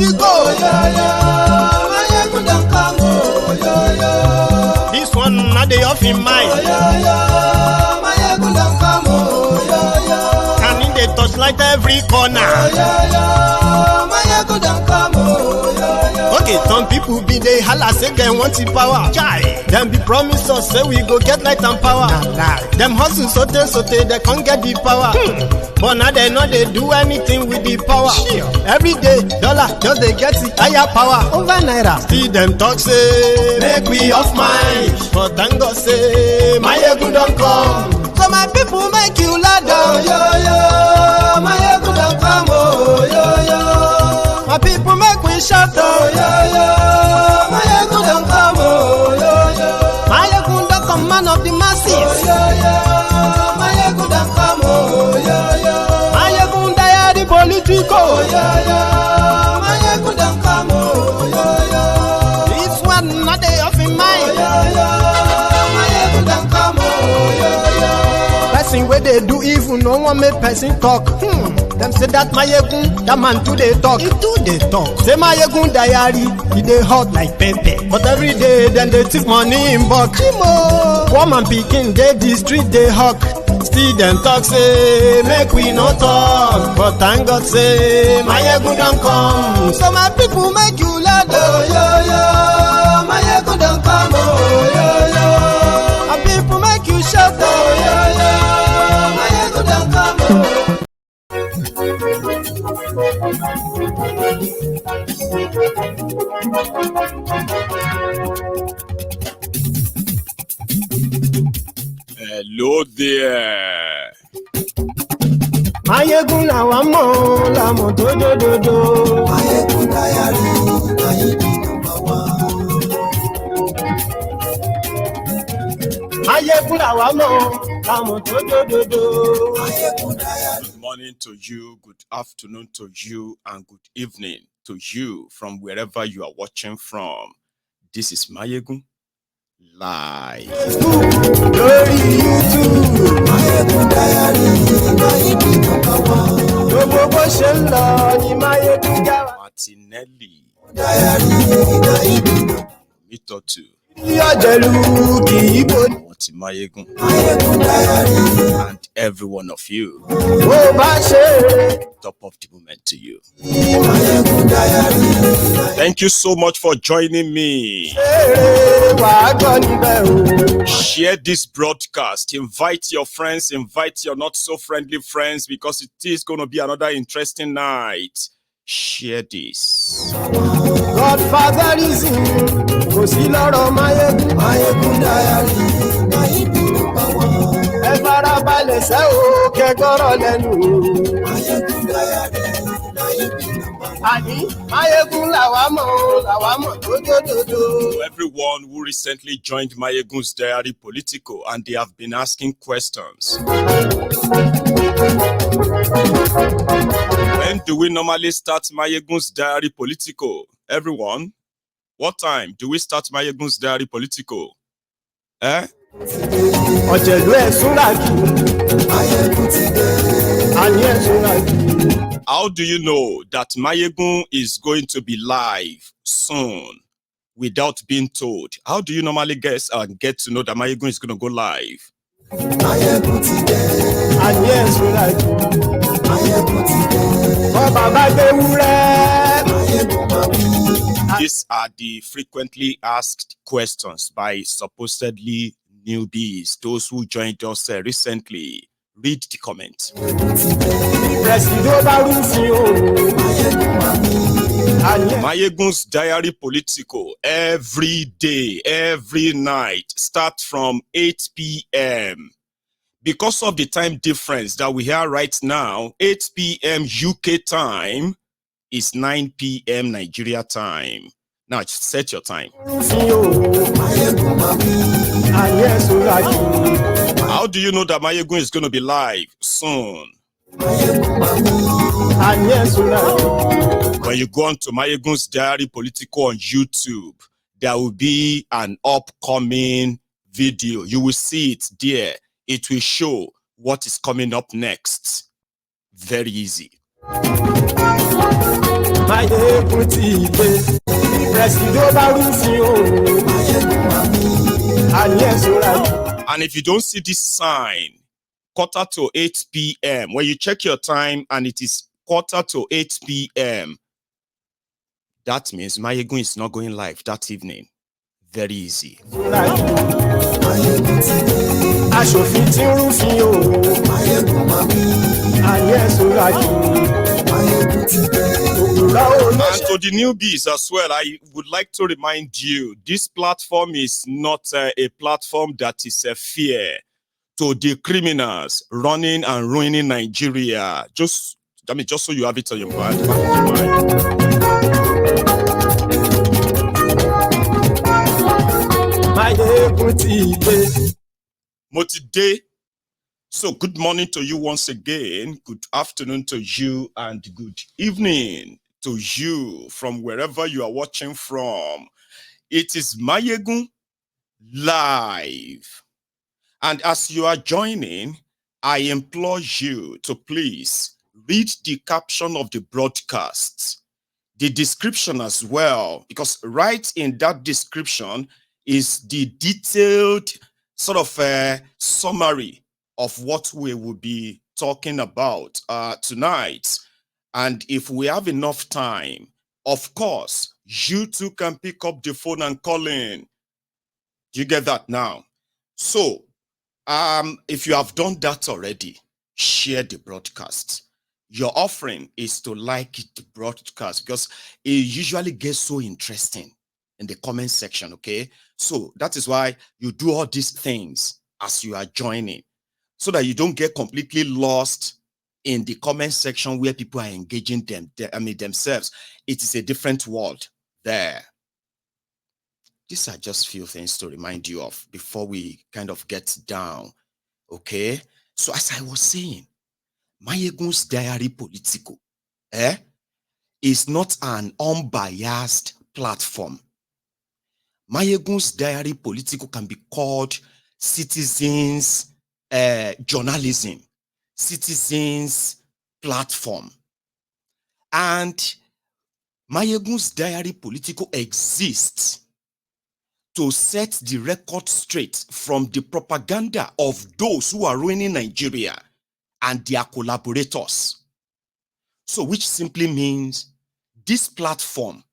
political. This one not the off in mind. Can in the touchlight every corner. Okay, some people be they holla say they want the power. Them be promise us say we go get light and power. Them hustle sote they can't get the power. But now they know they do anything with the power. Every day, dollar just they get the higher power over naira. See them talk say make we off mind. But thank God say my ego don't come. So my people make you ladder. My ego don't come. My people make we shout. My ego don't come. My ego don't come, man of the masses. My ego don't come. My ego diary political. My ego don't come. This one not they off in mind. My ego don't come. Person where they do evil, no one make person talk. Them say that Mayegun, that man too they talk. He too they talk. Say Mayegun diary, he they hot like pepper. But every day then they take money in bulk. Poor man picking, they the street they hawk. Still them talk say make we no talk. But thank God say Mayegun don't come. So my people make you ladder. Mayegun don't come. My people make you shout. Mayegun don't come. Hello there. Mayegun làwa mọ̀ làmọ̀ tó dòdòdò. Mayegun diary, Mayegun number one. Mayegun làwa mọ̀ làmọ̀ tó dòdòdò. Mayegun diary. Good morning to you, good afternoon to you, and good evening to you from wherever you are watching from. This is Mayegun Live. Lórí YouTube. Mayegun diary, Mayegun number one. Gbogbo bó ṣe ń lọ ni Mayegun já wa. Martinelli. Diary, Mayegun number one. Mitotu. Yọ̀jẹ̀lú kì í bò. Mayegun. Mayegun diary. And every one of you. Bó bá ṣe. Top of the moment to you. Mayegun diary. Thank you so much for joining me. Wàá gbọ́ níbẹ̀ o. Share this broadcast. Invite your friends, invite your not so friendly friends, because it is going to be another interesting night. Share this. Godfatherism kò sí lọ́rọ̀ Mayegun. Mayegun diary, Mayegun number one. Ẹ farabalẹ̀ sẹ́ o kẹ́kọ̀rọ̀ lẹ́nu o. Mayegun diary, Mayegun number one. Àní Mayegun làwa mọ̀ tó dòdòdò. To everyone who recently joined Mayegun's Diary Political and they have been asking questions. When do we normally start Mayegun's Diary Political? Everyone, what time do we start Mayegun's Diary Political? Ọ̀jẹ̀lú ẹ̀ súnra jù. Mayegun ti dé. Àní ẹ̀ súnra jù. How do you know that Mayegun is going to be live soon without being told? How do you normally guess and get to know that Mayegun is going to go live? Mayegun ti dé. Àní ẹ̀ súnra jù. Mayegun ti dé. Ọba bá gbé wúrẹ́. Mayegun máa bí. These are the frequently asked questions by supposedly newbies, those who joined us recently. Read the comment. Mayegun's Diary Political every day, every night, start from 8 p.m. Because of the time difference that we have right now, 8 p.m. UK time is 9 p.m. Nigeria time. Now set your time. How do you know that Mayegun is going to be live soon? When you go on to Mayegun's Diary Political on YouTube, there will be an upcoming video. You will see it there. It will show what is coming up next. Very easy. Máyégún ti dé. Bí Presido bá rúfin o. Máyégún mami. Àní ẹ̀ sọ́ra yìí. And if you don't see this sign, 7:45 p.m., when you check your time and it is 7:45 p.m., that means Mayegun is not going live that evening. Very easy. Máyégún ti dé. Aṣòfin tí ń rúfin o. Máyégún mami. Àní ẹ̀ sọ́ra yìí. Máyégún ti dé. Òpùrọ̀ olóṣèlú. And to the newbies as well, I would like to remind you, this platform is not a platform that is fair to the criminals running and ruining Nigeria. Just so you have it on your mind. Máyégún ti dé. Mo ti dé. So good morning to you once again. Good afternoon to you and good evening to you from wherever you are watching from. It is Mayegun live. And as you are joining, I implore you to please read the caption of the broadcast, the description as well, because right in that description is the detailed sort of summary of what we will be talking about tonight. And if we have enough time, of course, you too can pick up the phone and call in. Do you get that now? So, if you have done that already, share the broadcast. Your offering is to like the broadcast because it usually gets so interesting in the comment section, okay? So that is why you do all these things as you are joining, so that you don't get completely lost in the comment section where people are engaging themselves. It is a different world there. These are just few things to remind you of before we kind of get down, okay? So as I was saying, Mayegun's Diary Political is not an unbiased platform. Mayegun's Diary Political can be called citizens journalism, citizens platform. And Mayegun's Diary Political exists to set the record straight from the propaganda of those who are ruining Nigeria and their collaborators. So which simply means this platform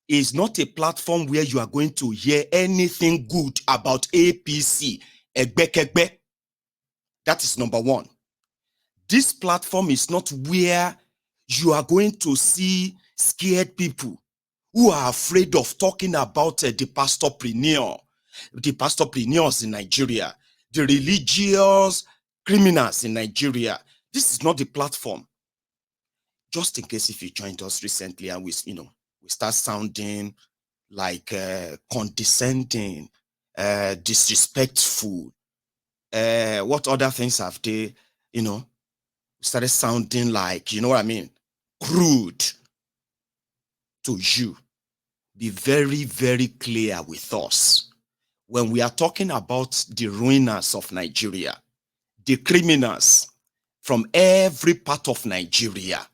is not a platform where you are going to hear anything good about APC, Egbekegbe. That is number one. This platform is not where you are going to see scared people who are afraid of talking about the pastorpreneurs in Nigeria, the religious criminals in Nigeria. This is not the platform. Just in case if you joined us recently and we start sounding like condescending, disrespectful. What other things have they, started sounding like, you know what I mean? Crude to you. Be very, very clear with us. When we are talking about the ruiners of Nigeria, the criminals from every part of Nigeria,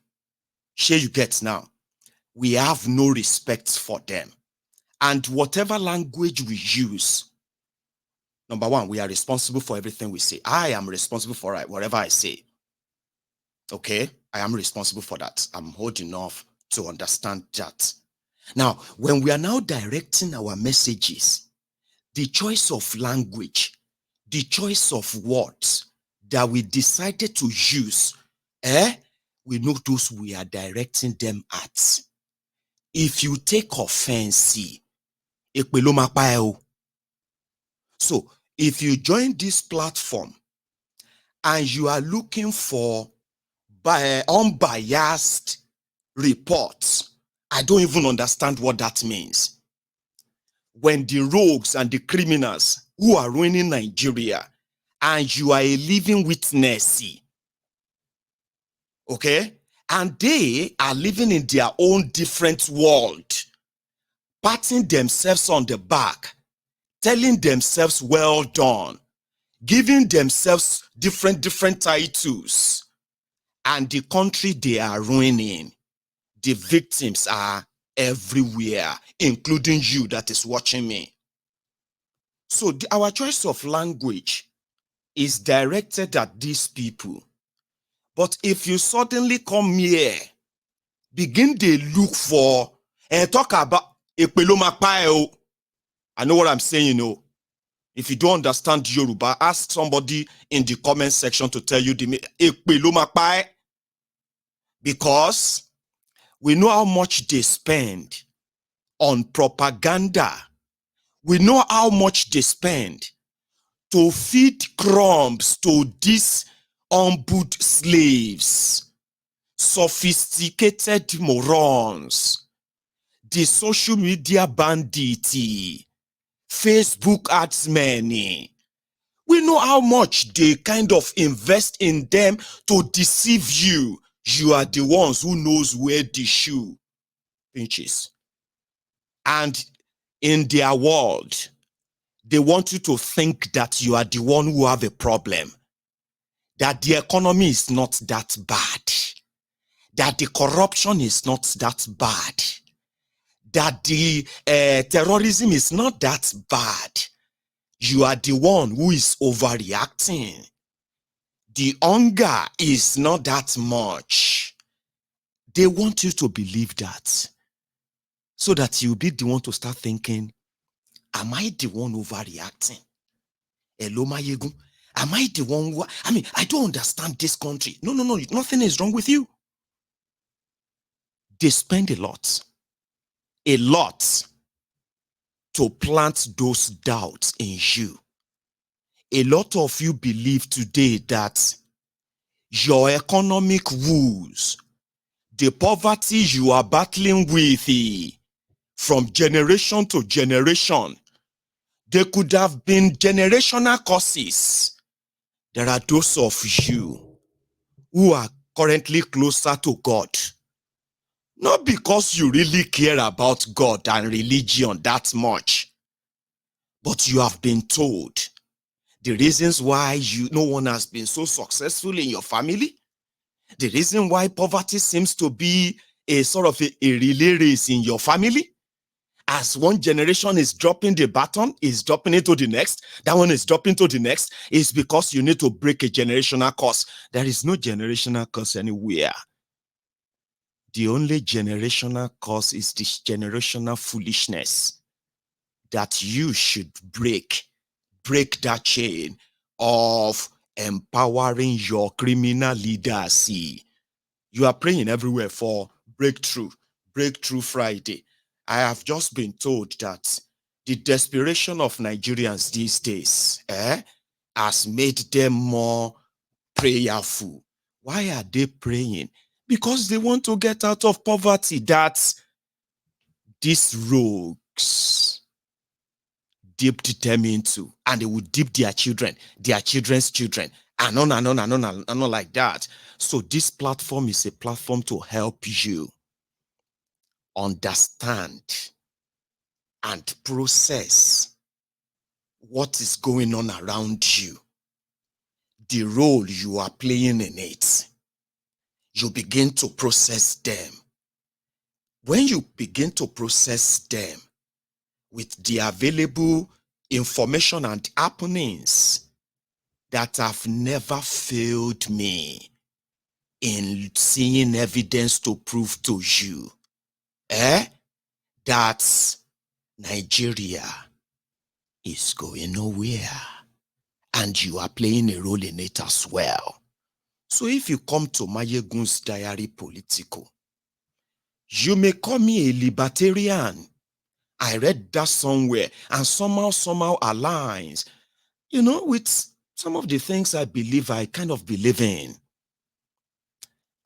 sure you get now, we have no respect for them. And whatever language we use, number one, we are responsible for everything we say. I am responsible for whatever I say. Okay? I am responsible for that. I'm old enough to understand that. Now, when we are now directing our messages, the choice of language, the choice of words that we decided to use, we know those we are directing them at. If you take offense, so if you join this platform and you are looking for unbiased reports, I don't even understand what that means. When the rogues and the criminals who are ruining Nigeria and you are a living witness, okay, and they are living in their own different world, patting themselves on the back, telling themselves well done, giving themselves different titles, and the country they are ruining, The victims are everywhere, including you that is watching me. So our choice of language is directed at these people. But if you suddenly come here, begin to look for and talk about I know what I'm saying, you know. If you don't understand Yoruba, ask somebody in the comment section to tell you the because we know how much they spend on propaganda. We know how much they spend to feed crumbs to these humbled slaves, sophisticated morons, the social media bandits, Facebook ads men. We know how much they kind of invest in them to deceive you. You are the ones who knows where the shoe pinches. And in their world, they want you to think that you are the one who have a problem, that the economy is not that bad, that the corruption is not that bad, that the terrorism is not that bad. You are the one who is overreacting. The hunger is not that much. They want you to believe that so that you'll be the one to start thinking, am I the one overreacting? Hello, Mayegun. Am I the one who, I don't understand this country. No, nothing is wrong with you. They spend a lot to plant those doubts in you. A lot of you believe today that your economic woes, the poverty you are battling with from generation to generation, they could have been generational causes. There are those of you who are currently closer to God. Not because you really care about God and religion that much, but you have been told the reasons why no one has been so successful in your family, the reason why poverty seems to be a sort of a relay race in your family. As one generation is dropping the baton, is dropping it to the next, that one is dropping to the next, is because you need to break a generational curse. There is no generational curse anywhere. The only generational curse is this generational foolishness that you should break that chain of empowering your criminal leaders. You are praying everywhere for breakthrough Friday. I have just been told that the desperation of Nigerians these days has made them more prayerful. Why are they praying? Because they want to get out of poverty that these rogues dipped them into, and they would dip their children, their children's children, and on and on and on and on like that. So this platform is a platform to help you understand and process what is going on around you, the role you are playing in it. You begin to process them. When you begin to process them with the available information and happenings that have never failed me in seeing evidence to prove to you that Nigeria is going nowhere, and you are playing a role in it as well. So if you come to Mayegun's Diary Political, you may call me a libertarian. I read that somewhere, and somehow aligns, with some of the things I kind of believe in.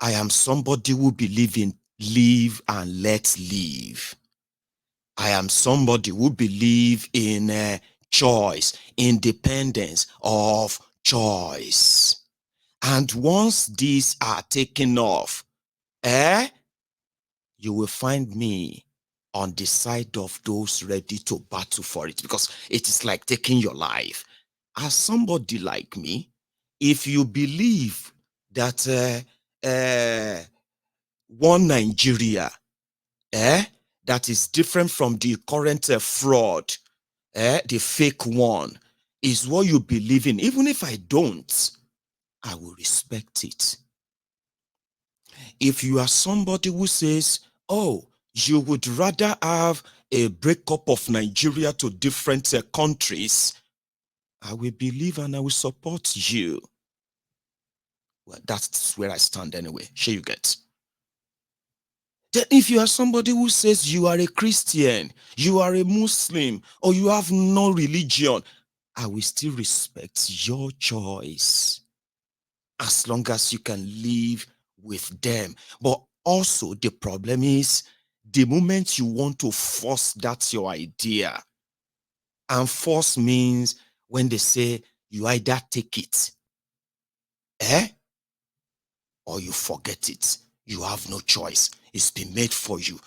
I am somebody who believes in live and let live. I am somebody who believes in choice, independence of choice. And once these are taken off, you will find me on the side of those ready to battle for it, because it is like taking your life. As somebody like me, if you believe that one Nigeria, that is different from the current fraud, the fake one, is what you believe in. Even if I don't, I will respect it. If you are somebody who says, oh, you would rather have a breakup of Nigeria to different countries, I will believe and I will support you. Well, that's where I stand anyway. Sure, you get. Then if you are somebody who says you are a Christian, you are a Muslim, or you have no religion, I will still respect your choice as long as you can live with them. But also the problem is the moment you want to force that's your idea. And force means when they say you either take it, or you forget it. You have no choice. It's been made for you.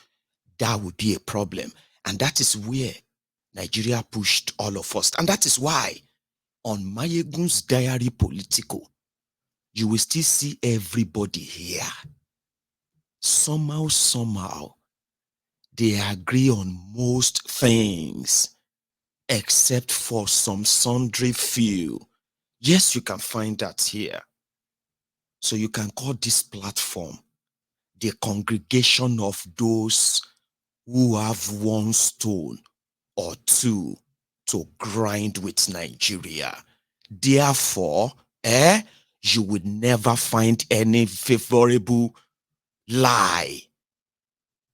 That would be a problem. And that is where Nigeria pushed all of us. And that is why on Mayegun's Diary Political, you will still see everybody here. Somehow, they agree on most things, except for some sundry few. Yes, you can find that here. So you can call this platform the congregation of those who have one stone or two to grind with Nigeria. Therefore, you would never find any favorable lie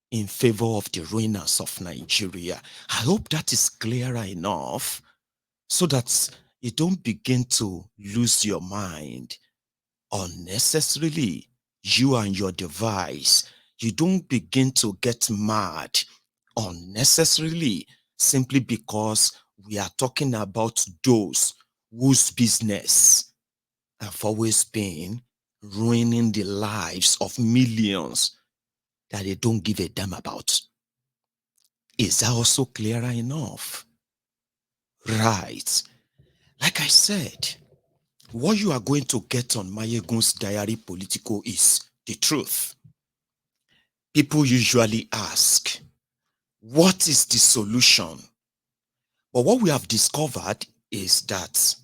in favor of the ruiners of Nigeria. I hope that is clearer enough so that you don't begin to lose your mind unnecessarily. You and your device, you don't begin to get mad unnecessarily simply because we are talking about those whose business have always been ruining the lives of millions that they don't give a damn about. Is that also clearer enough? Right. Like I said, what you are going to get on Mayegun's Diary Political is the truth. People usually ask, what is the solution? But what we have discovered is that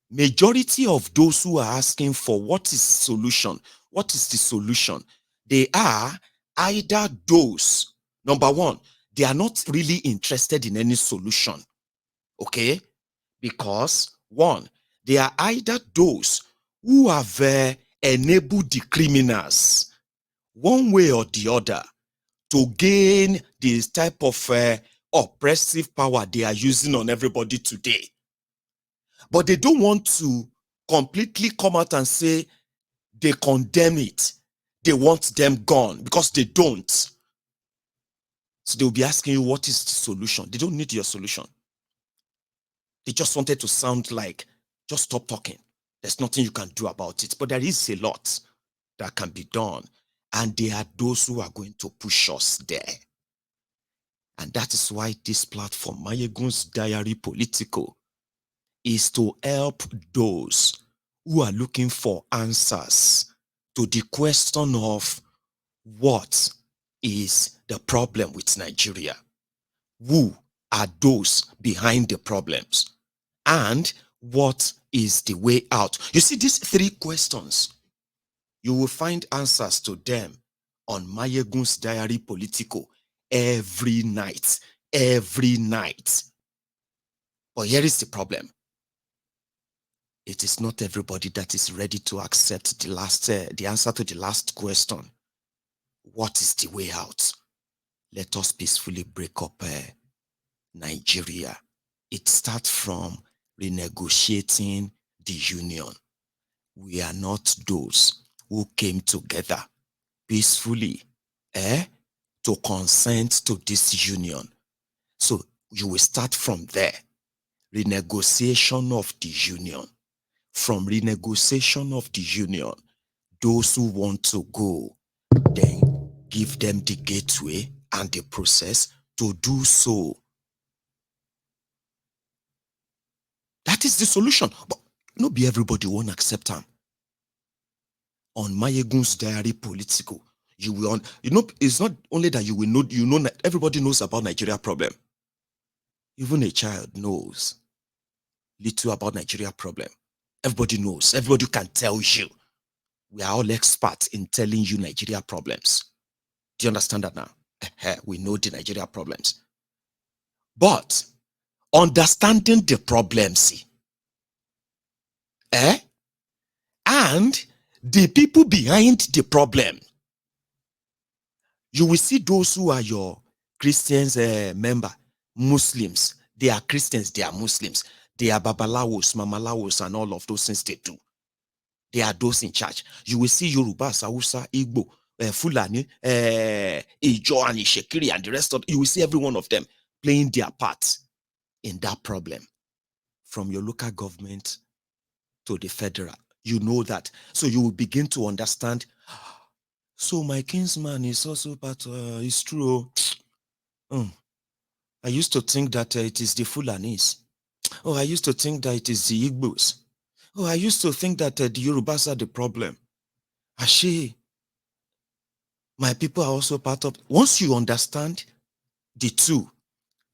majority of those who are asking for what is solution, what is the solution, they are either those, number one, they are not really interested in any solution, okay? Because one, they are either those who have enabled the criminals one way or the other to gain this type of oppressive power they are using on everybody today. But they don't want to completely come out and say they condemn it. They want them gone because they don't. So they'll be asking you, what is the solution? They don't need your solution. They just wanted to sound like, just stop talking. There's nothing you can do about it. But there is a lot that can be done. And there are those who are going to push us there. And that is why this platform, Mayegun's Diary Political, is to help those who are looking for answers to the question of what is the problem with Nigeria? Who are those behind the problems? And what is the way out? You see, these three questions, you will find answers to them on Mayegun's Diary Political every night. Every night. But here is the problem. It is not everybody that is ready to accept the answer to the last question. What is the way out? Let us peacefully break up Nigeria. It starts from renegotiating the union. We are not those who came together peacefully to consent to this union. So you will start from there. Renegotiation of the union. From renegotiation of the union, those who want to go, then give them the gateway and the process to do so. That is the solution. But not be everybody won't accept them. On Mayegun's Diary Political, You will, it's not only that you will know, that everybody knows about Nigeria problem. Even a child knows little about Nigeria problem. Everybody knows. Everybody can tell you. We are all experts in telling you Nigeria problems. Do you understand that now? We know the Nigeria problems. But understanding the problems, and the people behind the problem, you will see those who are your Christians member, Muslims. They are Christians, they are Muslims. They are Babalawos, Mamalawos, and all of those things they do. They are those in charge. You will see Yoruba, Hausa, Igbo, Fulani, Ijo, and Ishekiri, and the rest of. You will see every one of them playing their part in that problem, from your local government to the federal. You know that, so you will begin to understand. So my kinsman is also part. It's true. I used to think that it is the Fulanis. Oh, I used to think that it is the Igbos. Oh, I used to think that the Yorubas are the problem. Ashe, my people are also part of. Once you understand the two,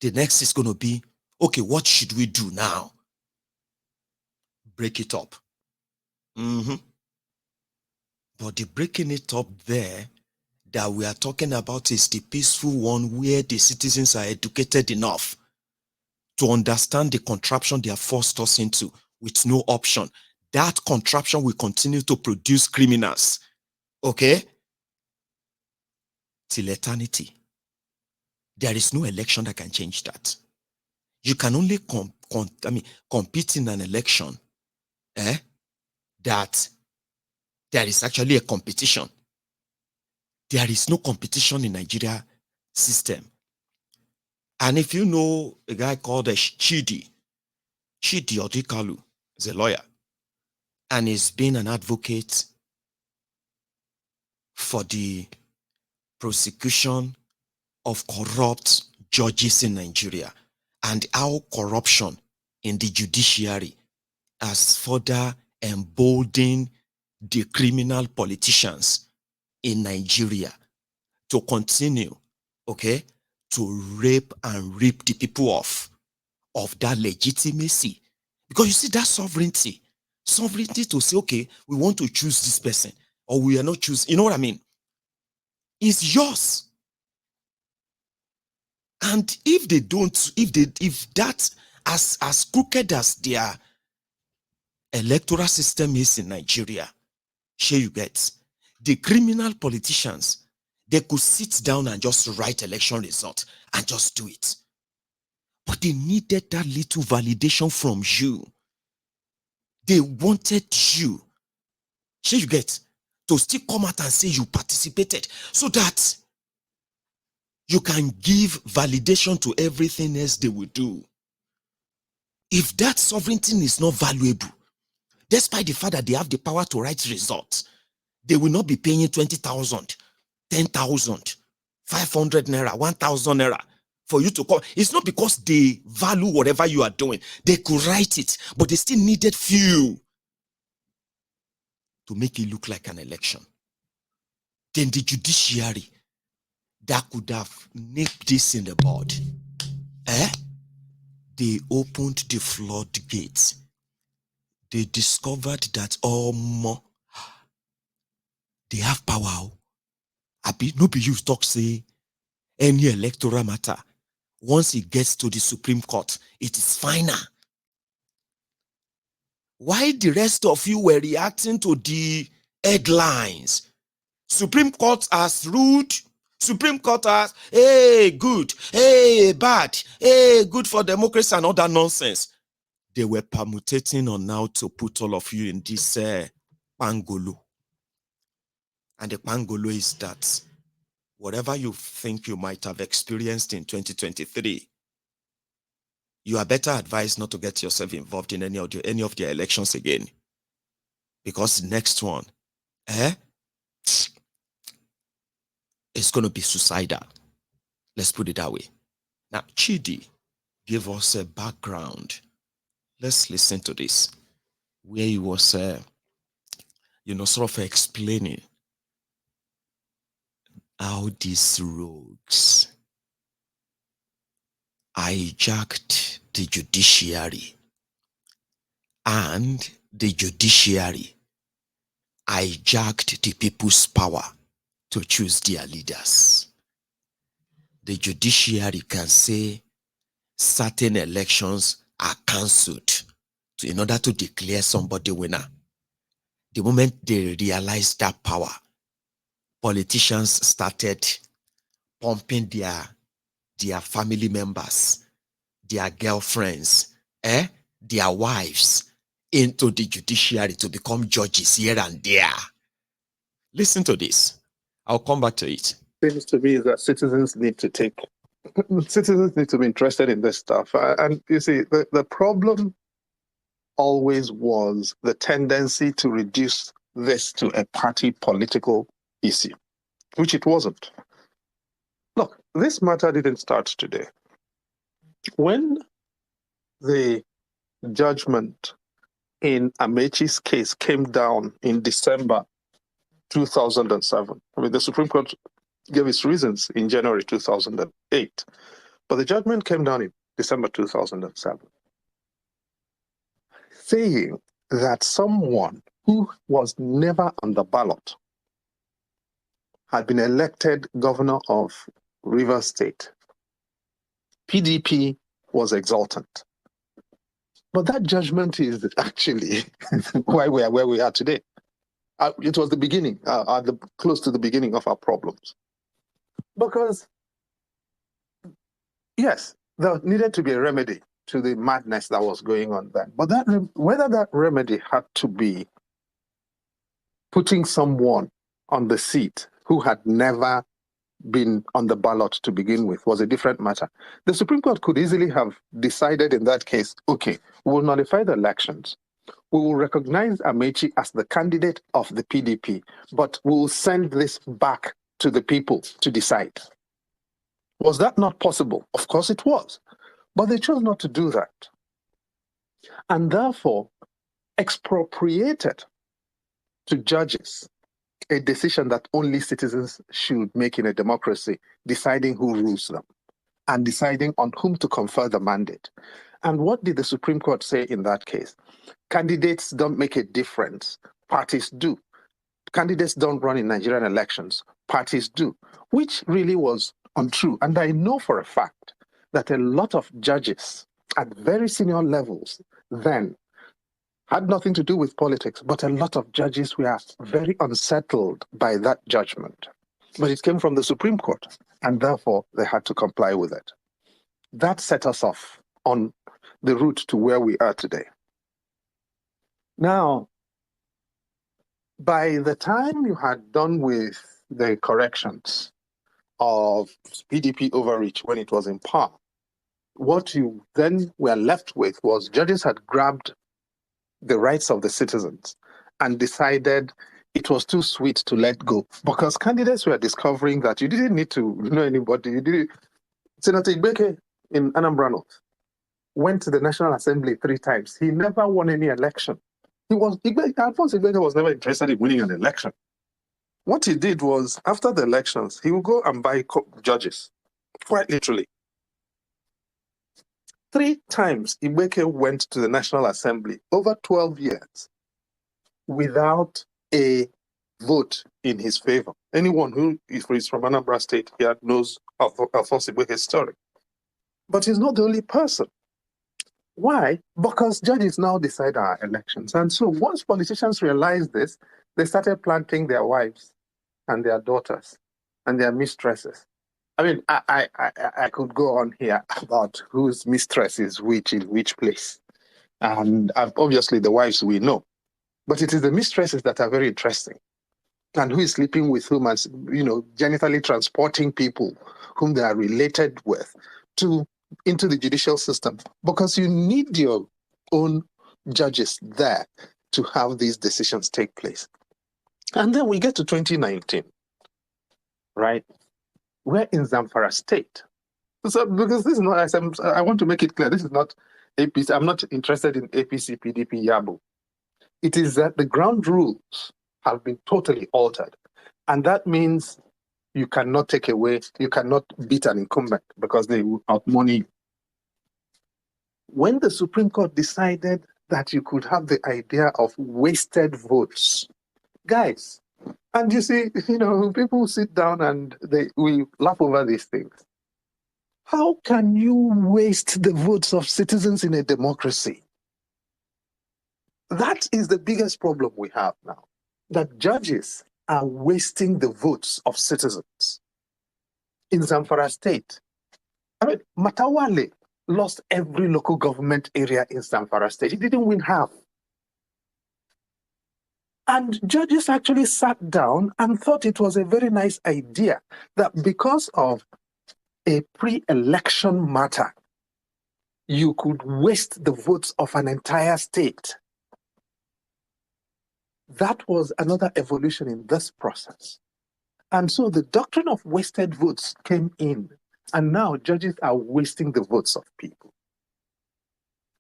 the next is going to be, okay, what should we do now? Break it up. But the breaking it up there that we are talking about is the peaceful one, where the citizens are educated enough to understand the contraption they are forced us into with no option. That contraption will continue to produce criminals. Okay? Till eternity. There is no election that can change that. You can only compete in an election that there is actually a competition. There is no competition in Nigeria system. And if you know a guy called Chidi Odikalu is a lawyer, and he's been an advocate for the prosecution of corrupt judges in Nigeria, and how corruption in the judiciary has further emboldened the criminal politicians in Nigeria to continue, okay, to rape and rip the people of that legitimacy. Because you see, that sovereignty to say, okay, we want to choose this person, or we are not choosing, you know what I mean? It's yours. And if they don't, if that, as crooked as their electoral system is in Nigeria, sure you get, the criminal politicians, they could sit down and just write election result and just do it. But they needed that little validation from you. They wanted you, sure you get, to still come out and say you participated, so that you can give validation to everything else they will do. If that sovereignty is not valuable, despite the fact that they have the power to write results, they will not be paying 20,000, 10,000, 500 naira, 1,000 naira for you to come. It's not because they value whatever you are doing. They could write it, but they still needed few to make it look like an election. Then the judiciary that could have nipped this in the bud, they opened the floodgates. They discovered that they have power. No be you talk say any electoral matter, once it gets to the Supreme Court, it is final. Why the rest of you were reacting to the headlines? Supreme Court has ruled. Supreme Court has, hey, good, hey, bad, hey, good for democracy and all that nonsense. They were permutating on how to put all of you in this pangolo. And the pangolo is that whatever you think you might have experienced in 2023, you are better advised not to get yourself involved in any of the elections again. Because the next one, it's going to be suicidal. Let's put it that way. Now, Chidi gave us a background. Let's listen to this, where he was, sort of explaining how these rogues hijacked the judiciary, and the judiciary hijacked the people's power to choose their leaders. The judiciary can say certain elections are cancelled in order to declare somebody winner. The moment they realized that power, politicians started pumping their family members, their girlfriends, their wives into the judiciary to become judges here and there. Listen to this. I'll come back to it. Seems to me that citizens need to be interested in this stuff. And you see, the problem always was the tendency to reduce this to a party political issue, which it wasn't. Look, this matter didn't start today. When the judgment in Amechi's case came down in December 2007, I mean, the Supreme Court gave its reasons in January 2008, but the judgment came down in December 2007, saying that someone who was never on the ballot had been elected governor of Rivers State. PDP was exultant. But that judgment is actually why we are where we are today. It was the beginning, close to the beginning of our problems. Because, yes, there needed to be a remedy to the madness that was going on then. But whether that remedy had to be putting someone on the seat who had never been on the ballot to begin with was a different matter. The Supreme Court could easily have decided in that case, okay, we will nullify the elections. We will recognize Amechi as the candidate of the PDP, but we will send this back to the people to decide. Was that not possible? Of course it was. But they chose not to do that. And therefore, expropriated to judges a decision that only citizens should make in a democracy, deciding who rules them and deciding on whom to confer the mandate. And what did the Supreme Court say in that case? Candidates don't make a difference. Parties do. Candidates don't run in Nigerian elections. Parties do, which really was untrue. And I know for a fact that a lot of judges at very senior levels then had nothing to do with politics, but a lot of judges were very unsettled by that judgment. But it came from the Supreme Court, and therefore they had to comply with it. That set us off on the route to where we are today. Now, by the time you had done with the corrections of PDP overreach when it was in power, what you then were left with was judges had grabbed the rights of the citizens and decided it was too sweet to let go, because candidates were discovering that you didn't need to know anybody. You didn't. Senator Ibeke in Anambra North went to the National Assembly 3 times. He never won any election. Alphonse Ibeke was never interested in winning an election. What he did was, after the elections, he would go and buy judges, quite literally. 3 times Ibeke went to the National Assembly over 12 years without a vote in his favor. Anyone who is from Anambra State here knows Alphonse Ibeke's story. But he's not the only person. Why? Because judges now decide our elections. And so once politicians realized this, they started planting their wives and their daughters and their mistresses. I mean, I could go on here about whose mistress is which in which place. And obviously the wives we know. But it is the mistresses that are very interesting. And who is sleeping with whom, and, genitally transporting people whom they are related with into the judicial system. Because you need your own judges there to have these decisions take place. And then we get to 2019, right? We're in Zamfara State. So, because this is not, I want to make it clear, this is not APC. I'm not interested in APC, PDP, Yabo. It is that the ground rules have been totally altered. And that means You cannot take away, you cannot beat an incumbent because they will outmoney you. When the Supreme Court decided that you could have the idea of wasted votes, guys, and you see, people sit down and we laugh over these things. How can you waste the votes of citizens in a democracy? That is the biggest problem we have now, that judges are wasting the votes of citizens. In Zamfara State, Matawale lost every local government area in Zamfara State. He didn't win half. And judges actually sat down and thought it was a very nice idea that because of a pre-election matter, you could waste the votes of an entire state. That was another evolution in this process. And so the doctrine of wasted votes came in, and now judges are wasting the votes of people.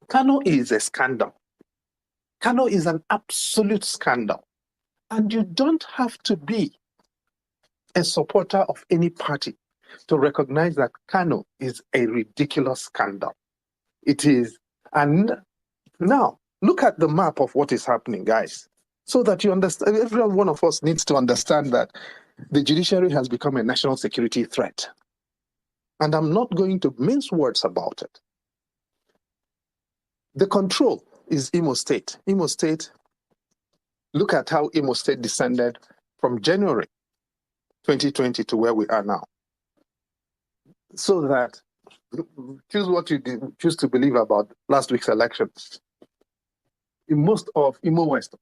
Kano is a scandal. Kano is an absolute scandal. And you don't have to be a supporter of any party to recognize that Kano is a ridiculous scandal. It is. And now, look at the map of what is happening, guys, so that you understand. Every one of us needs to understand that the judiciary has become a national security threat. And I'm not going to mince words about it. The control is Imo State. Imo State, look at how Imo State descended from January 2020 to where we are now. So that, choose what you choose to believe about last week's elections. In most of Imo West,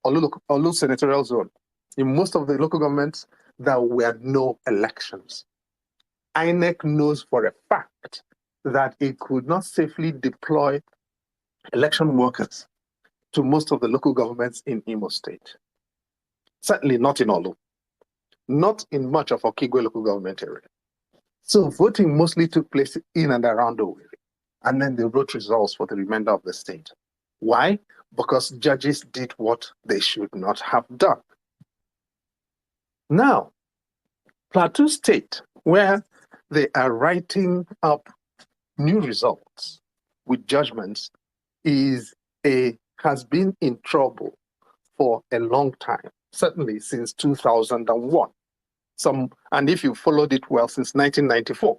Olu senatorial zone, in most of the local governments, there were no elections. INEC knows for a fact that it could not safely deploy election workers to most of the local governments in Imo State. Certainly not in Olu, not in much of Okigwe local government area. So voting mostly took place in and around Owerri, and then they wrote results for the remainder of the state. Why? Because judges did what they should not have done. Now, Plateau State, where they are writing up new results with judgments, has been in trouble for a long time, certainly since 2001. And if you followed it well, since 1994.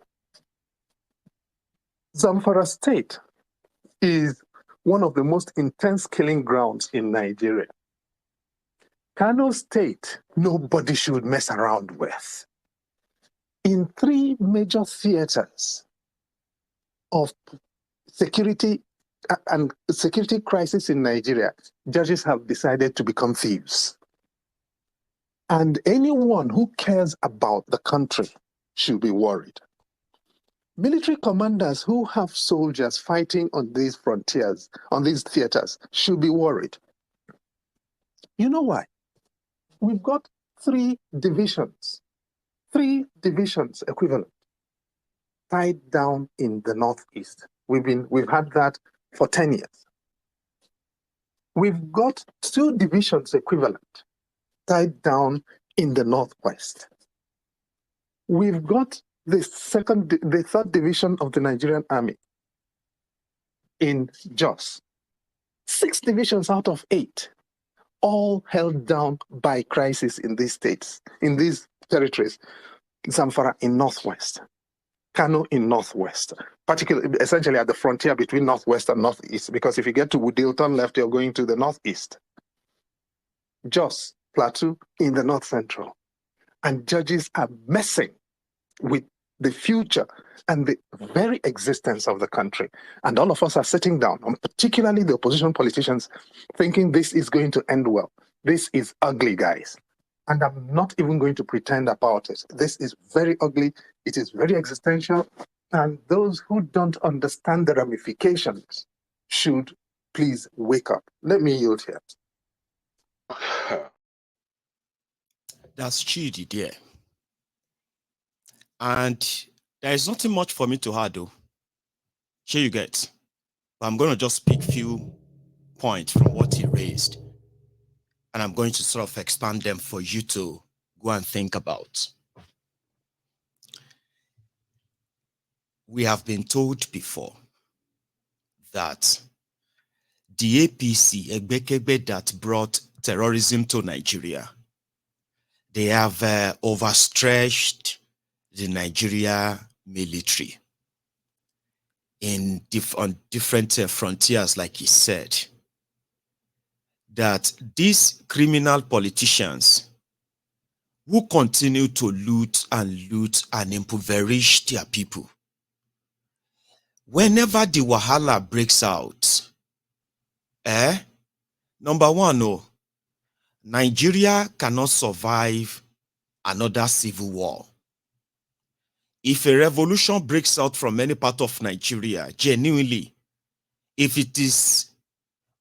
Zamfara State is one of the most intense killing grounds in Nigeria. Kano State, nobody should mess around with. In 3 major theaters of security and security crisis in Nigeria, judges have decided to become thieves. And anyone who cares about the country should be worried. Military commanders who have soldiers fighting on these frontiers, on these theaters, should be worried. You know why? We've got 3 divisions equivalent, tied down in the Northeast. We've had that for 10 years. We've got 2 divisions equivalent, tied down in the Northwest. We've got the 3rd division of the Nigerian Army in Jos. 6 divisions out of 8, all held down by crisis in these states, in these territories. Zamfara in Northwest, Kano in Northwest, particularly essentially at the frontier between Northwest and Northeast, because if you get to Wudil, turn left, you're going to the Northeast. Jos, Plateau in the North Central. And judges are messing with the future and the very existence of the country. And all of us are sitting down, and particularly the opposition politicians, thinking this is going to end well. This is ugly, guys. And I'm not even going to pretend about it. This is very ugly. It is very existential. And those who don't understand the ramifications should please wake up. Let me yield here. That's Chidi there. And there is nothing much for me to add, though. Here you get. But I'm going to just pick few points from what he raised. And I'm going to sort of expand them for you to go and think about. we have been told before that the APC, Egbekegbe, that brought terrorism to Nigeria, they have overstretched the Nigeria military on different frontiers, like he said, that these criminal politicians who continue to loot and impoverish their people, whenever the wahala breaks out, number one, Nigeria cannot survive another civil war. If a revolution breaks out from any part of Nigeria, genuinely, if it is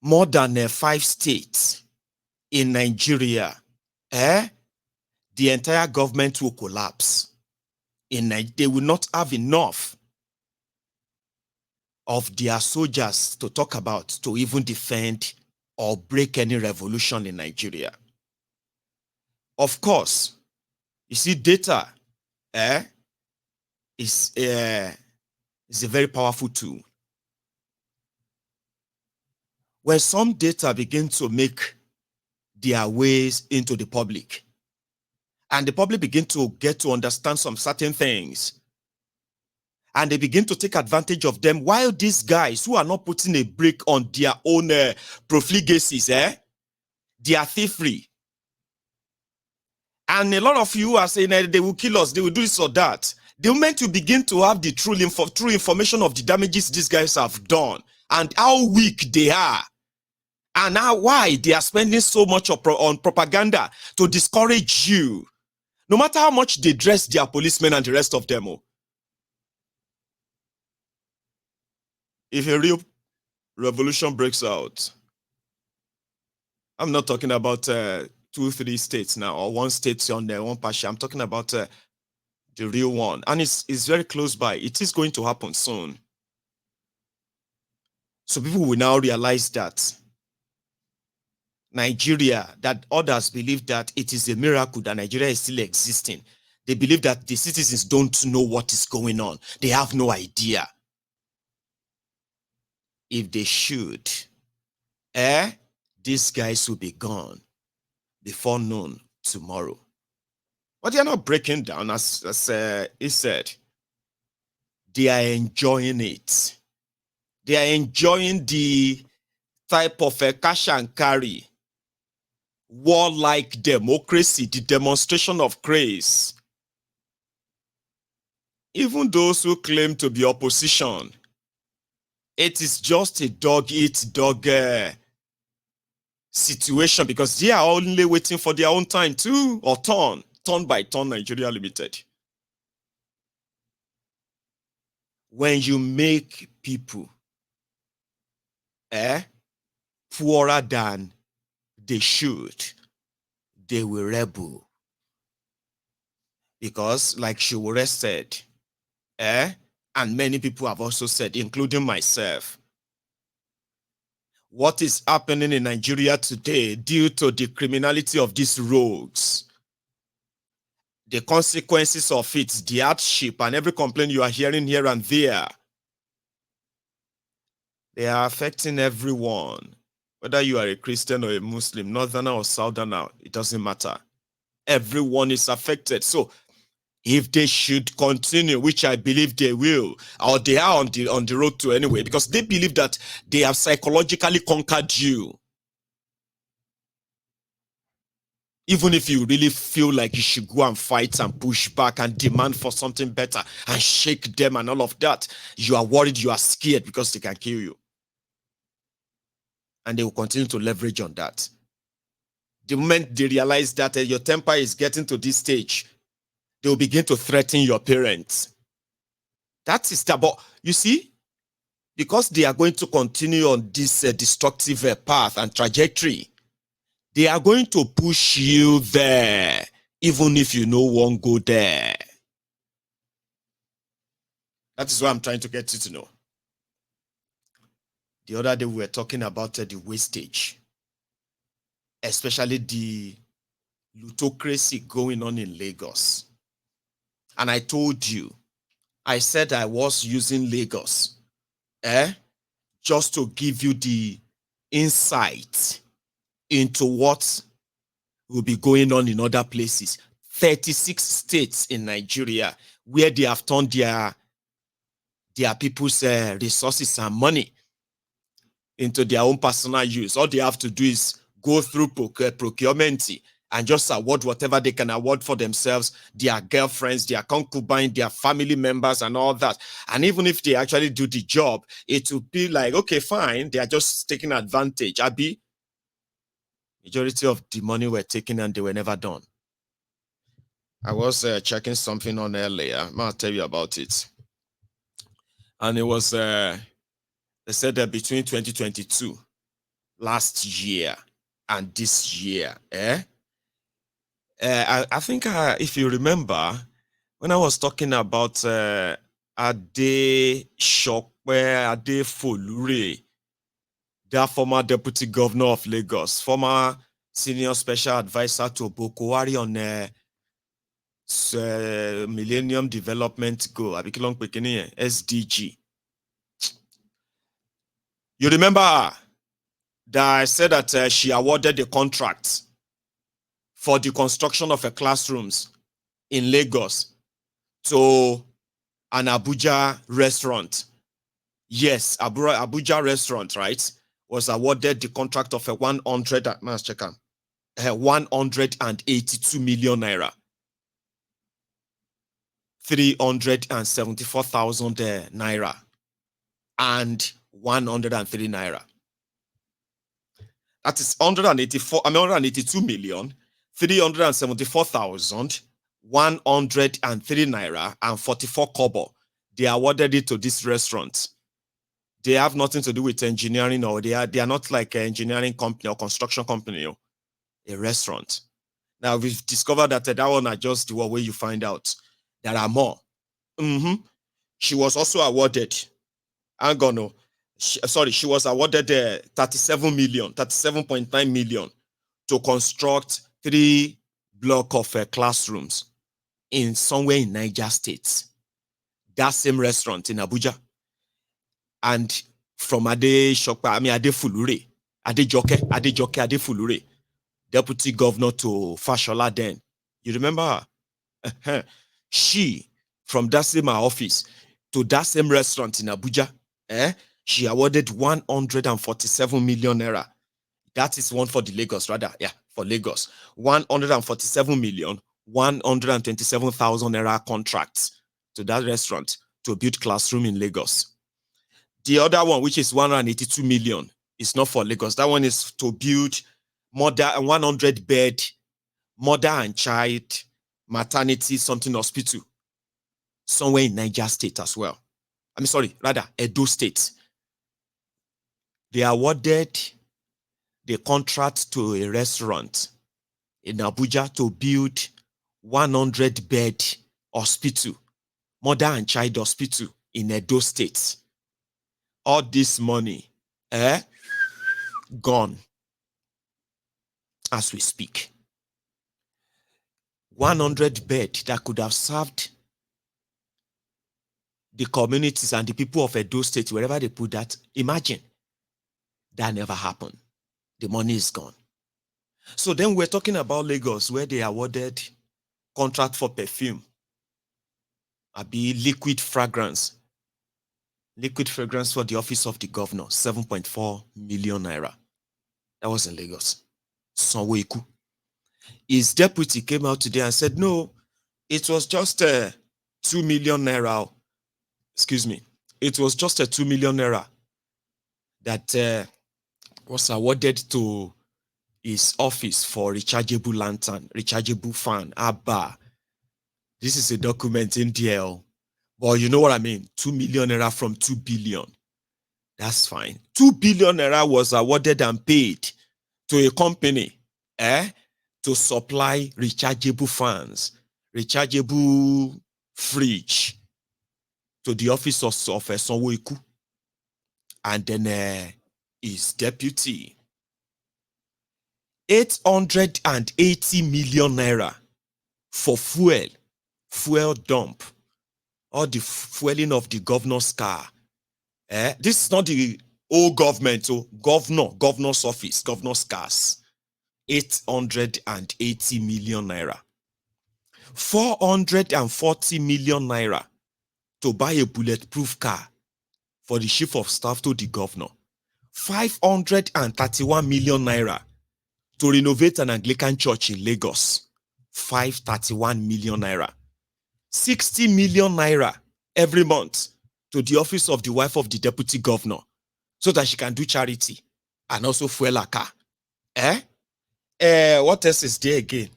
more than 5 states in Nigeria, the entire government will collapse. They will not have enough of their soldiers to talk about to even defend or break any revolution in Nigeria. Of course, you see, data is a very powerful tool. When some data begin to make their ways into the public, and the public begin to get to understand some certain things, and they begin to take advantage of them, while these guys who are not putting a break on their own profligacies, they are thievery. And a lot of you are saying they will kill us, they will do this or that. The moment you begin to have the true information of the damages these guys have done, and how weak they are, and now why they are spending so much on propaganda to discourage you, no matter how much they dress their policemen and the rest of them. If a real revolution breaks out, I'm not talking about 2-3 states now, or one state on there, one pasture. I'm talking about the real one. And it's very close by. It is going to happen soon. So people will now realize that Nigeria, that others believe that it is a miracle that Nigeria is still existing. They believe that the citizens don't know what is going on. They have no idea. If they should, these guys will be gone before noon tomorrow. But they are not breaking down, as he said. They are enjoying it. They are enjoying the type of cash and carry, warlike democracy, the demonstration of grace. Even those who claim to be opposition, it is just a dog-eat-dog situation, because they are only waiting for their own time too, or turn by turn Nigeria Limited. When you make people poorer than they should, they will rebel. Because like Shiwore said, and many people have also said, including myself, what is happening in Nigeria today due to the criminality of these rogues, the consequences of it, the hardship, and every complaint you are hearing here and there, they are affecting everyone. Whether you are a Christian or a Muslim, Northerner or Southerner, it doesn't matter. Everyone is affected. So if they should continue, which I believe they will, or they are on the road to anyway, because they believe that they have psychologically conquered you. Even if you really feel like you should go and fight and push back and demand for something better and shake them and all of that, you are worried, you are scared because they can kill you. And they will continue to leverage on that. The moment they realize that your temper is getting to this stage, they will begin to threaten your parents. That is that. But you see, because they are going to continue on this destructive path and trajectory, they are going to push you there, even if you won't go there. That is what I'm trying to get you to know. The other day we were talking about the wastage, especially the plutocracy going on in Lagos. And I told you I said I was using Lagos, just to give you the insight into what will be going on in other places. 36 states in Nigeria where they have turned their people's resources and money into their own personal use. All they have to do is go through procurement and just award whatever they can award for themselves, their girlfriends, their concubines, their family members, and all that. And even if they actually do the job, it will be like, okay, fine, they are just taking advantage. Abi, majority of the money were taken and they were never done. I was checking something on earlier. I'll tell you about it. And it was, they said that between 2022, last year, and this year, I think if you remember, when I was talking about Ade Shokwe, Ade Folure, that former deputy governor of Lagos, former senior special advisor to Boko Haram on Millennium Development Goal, SDG. You remember that I said that she awarded the contract for the construction of a classrooms in Lagos to an Abuja restaurant. Yes, Abuja restaurant, right, was awarded the contract of a 182 million naira. 374,000 naira and 103 naira. That is 182 million, 374,000, 103 naira and 44 kobo. They awarded it to this restaurant. They have nothing to do with engineering, or they are not like an engineering company or construction company, or a restaurant. Now we've discovered that that one are just the way you find out. There are more. She was also awarded. She was awarded 37.9 million to construct 3 blocks of classrooms in somewhere in Niger State. That same restaurant in Abuja. And from Ade Fulure, Ade Fulure, deputy governor to Fashola then. You remember her? She, from that same office to that same restaurant in Abuja, she awarded 147 million naira. That is one for the Lagos, rather. Yeah, for Lagos. 147 million, 127,000 naira contracts to that restaurant to build classroom in Lagos. The other one, which is 182 million, is not for Lagos. That one is to build 100-bed mother and child maternity something hospital somewhere in Niger State as well. Edo State. They awarded the contract to a restaurant in Abuja to build 100-bed hospital, mother and child hospital in Edo State. All this money, gone as we speak. 100 bed that could have served the communities and the people of Edo State, wherever they put that. Imagine. That never happened. The money is gone. So then we're talking about Lagos, where they awarded contract for perfume. Liquid fragrance for the office of the governor, 7.4 million naira. That was in Lagos. Sanwo-Iku. His deputy came out today and said, no, it was just 2 million naira. Excuse me. It was just a 2 million naira that was awarded to his office for rechargeable lantern, rechargeable fan, Abba. This is a document in DL. But you know what I mean? 2 million naira from 2 billion. That's fine. 2 billion naira was awarded and paid to a company to supply rechargeable fans, rechargeable fridge to the office of Sanwo-Iku. And then his deputy. 880 million naira for fuel dump all the fueling of the governor's car. This is not the old government, governor's office, governor's cars. 880 million naira. 440 million naira to buy a bulletproof car for the chief of staff to the governor. 531 million naira to renovate an Anglican church in Lagos. 531 million naira. 60 million naira every month to the office of the wife of the deputy governor so that she can do charity and also fuel her car. What else is there again?